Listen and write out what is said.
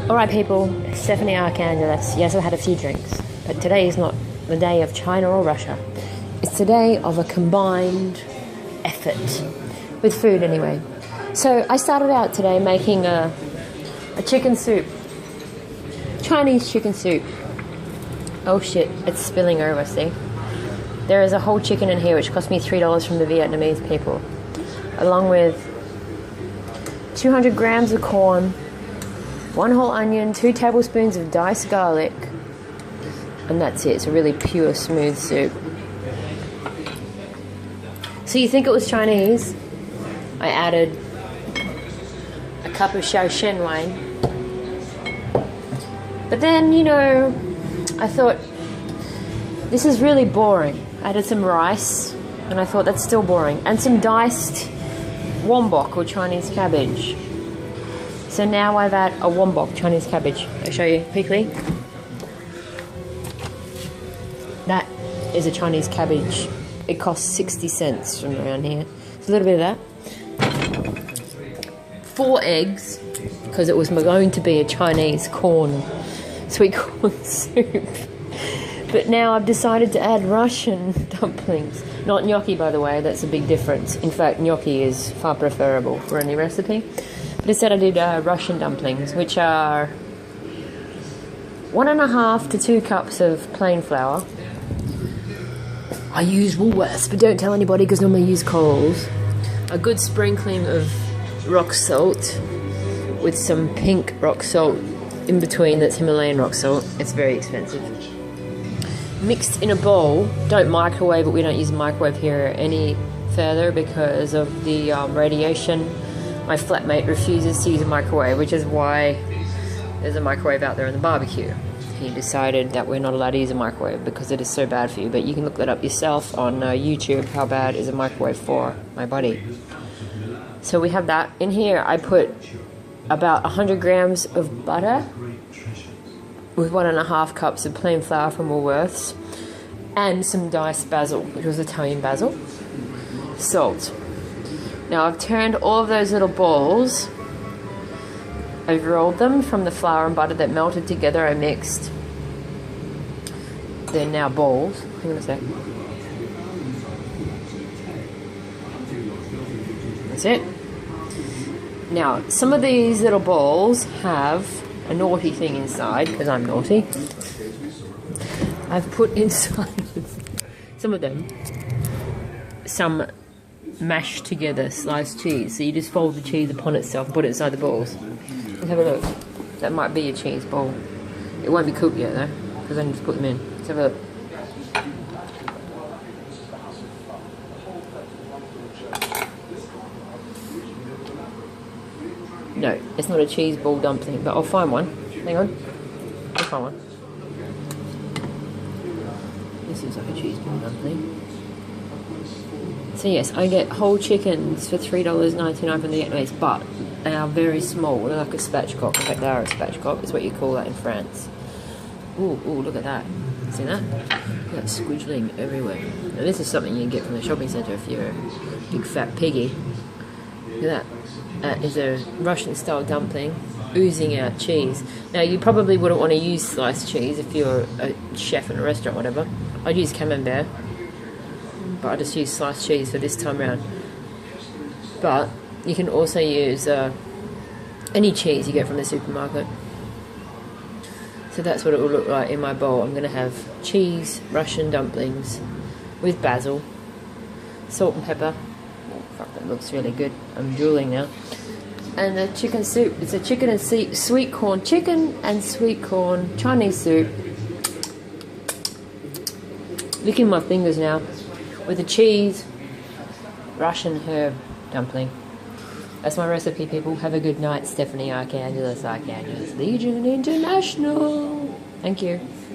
Alright people, Stephanie Archangelis. Yes, I had a few drinks, but today is not the day of China or Russia. It's the day of a combined effort, with food anyway. So I started out today making a chicken soup. Chinese chicken soup. Oh shit, it's spilling over, see? There is a whole chicken in here which cost me $3 from the Vietnamese people, along with 200 grams of corn, 1 whole onion, 2 tablespoons of diced garlic, and that's it. It's a really pure, smooth soup. So you think it was Chinese? I added a cup of Shaoxing wine. But then, you know, I thought, this is really boring. I added some rice, and I thought that's still boring. And some diced wombok, or Chinese cabbage. So now I've had a wombok, Chinese cabbage. I'll show you quickly. That is a Chinese cabbage. It costs 60 cents from around here. It's a little bit of that. 4 eggs, because it was going to be a Chinese sweet corn soup. But now I've decided to add Russian dumplings. Not gnocchi, by the way, that's a big difference. In fact, gnocchi is far preferable for any recipe. But instead I did Russian dumplings, which are 1.5 to 2 cups of plain flour. I use Woolworths, but don't tell anybody because normally I use Coles. A good sprinkling of rock salt with some pink rock salt in between, that's Himalayan rock salt. It's very expensive. Mixed in a bowl. Don't microwave it. We don't use a microwave here any further because of the radiation. My flatmate refuses to use a microwave, which is why there's a microwave out there in the barbecue. He decided that we're not allowed to use a microwave because it is so bad for you. But you can look that up yourself on YouTube, how bad is a microwave for my body. So we have that. In here I put about 100 grams of butter with 1.5 cups of plain flour from Woolworths and some diced basil, which was Italian basil, salt. Now I've turned all of those little balls, I've rolled them from the flour and butter that melted together. I mixed. They're now balls. Hang on a sec. That's it. Now, some of these little balls have a naughty thing inside, because I'm naughty. I've put inside some of them some mashed together sliced cheese. So you just fold the cheese upon itself and put it inside the balls. Let's have a look. That might be a cheese ball. It won't be cooked yet though, because I can just put them in. Let's have a look. No, it's not a cheese ball dumpling, but I'll find one. Hang on. I'll find one. This is like a cheese ball dumpling. So yes, I get whole chickens for $3.99 from the Vietnamese, but they are very small. They're like a spatchcock. In fact, they are a spatchcock. It's what you call that in France. Ooh, look at that. See that? Look at that squidgling everywhere. Now this is something you can get from the shopping centre if you're a big fat piggy. Look at that. That is a Russian-style dumpling oozing out cheese. Now, you probably wouldn't want to use sliced cheese if you're a chef in a restaurant or whatever. I'd use camembert, but I just use sliced cheese for this time round. But you can also use any cheese you get from the supermarket. So that's what it will look like in my bowl. I'm going to have cheese, Russian dumplings with basil, salt and pepper. Oh, fuck, that looks really good. I'm drooling now. And the chicken soup. It's a chicken and sweet corn. Chicken and sweet corn Chinese soup. Licking my fingers now. With the cheese, Russian herb dumpling. That's my recipe, people. Have a good night. Stephanie Archangelis, Legion International. Thank you.